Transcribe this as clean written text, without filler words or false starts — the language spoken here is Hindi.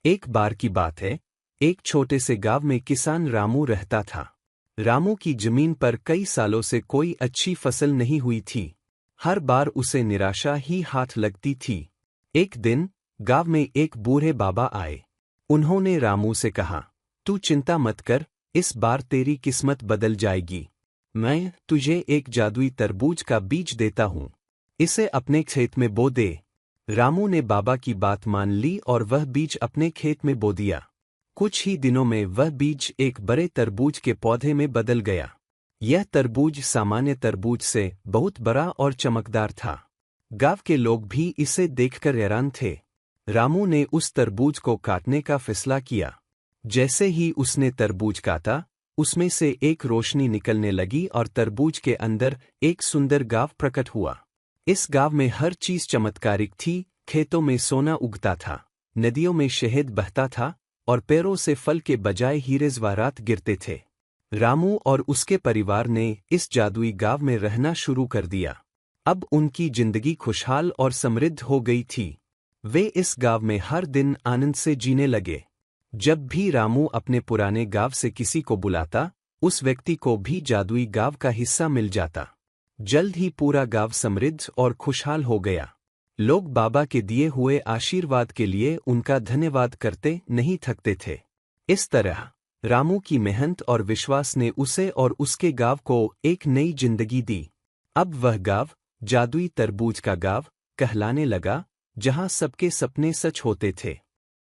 एक बार की बात है, एक छोटे से गांव में किसान रामू रहता था। रामू की जमीन पर कई सालों से कोई अच्छी फसल नहीं हुई थी। हर बार उसे निराशा ही हाथ लगती थी। एक दिन गांव में एक बूढ़े बाबा आए। उन्होंने रामू से कहा, तू चिंता मत कर, इस बार तेरी किस्मत बदल जाएगी। मैं तुझे एक जादुई तरबूज का बीज देता हूँ। इसे अपने खेत में बो दे। रामू ने बाबा की बात मान ली और वह बीज अपने खेत में बो दिया। कुछ ही दिनों में वह बीज एक बड़े तरबूज के पौधे में बदल गया। यह तरबूज सामान्य तरबूज से बहुत बड़ा और चमकदार था। गांव के लोग भी इसे देखकर हैरान थे। रामू ने उस तरबूज को काटने का फैसला किया। जैसे ही उसने तरबूज काटा, उसमें से एक रोशनी निकलने लगी और तरबूज के अंदर एक सुंदर गांव प्रकट हुआ। इस गांव में हर चीज चमत्कारिक थी। खेतों में सोना उगता था, नदियों में शहद बहता था और पेड़ों से फल के बजाय हीरे जवाहरात गिरते थे। रामू और उसके परिवार ने इस जादुई गांव में रहना शुरू कर दिया। अब उनकी जिंदगी खुशहाल और समृद्ध हो गई थी। वे इस गांव में हर दिन आनंद से जीने लगे। जब भी रामू अपने पुराने गांव से किसी को बुलाता, उस व्यक्ति को भी जादुई गांव का हिस्सा मिल जाता। जल्द ही पूरा गांव समृद्ध और खुशहाल हो गया। लोग बाबा के दिए हुए आशीर्वाद के लिए उनका धन्यवाद करते नहीं थकते थे। इस तरह रामू की मेहनत और विश्वास ने उसे और उसके गांव को एक नई जिंदगी दी। अब वह गांव जादुई तरबूज का गांव कहलाने लगा, जहां सबके सपने सच होते थे।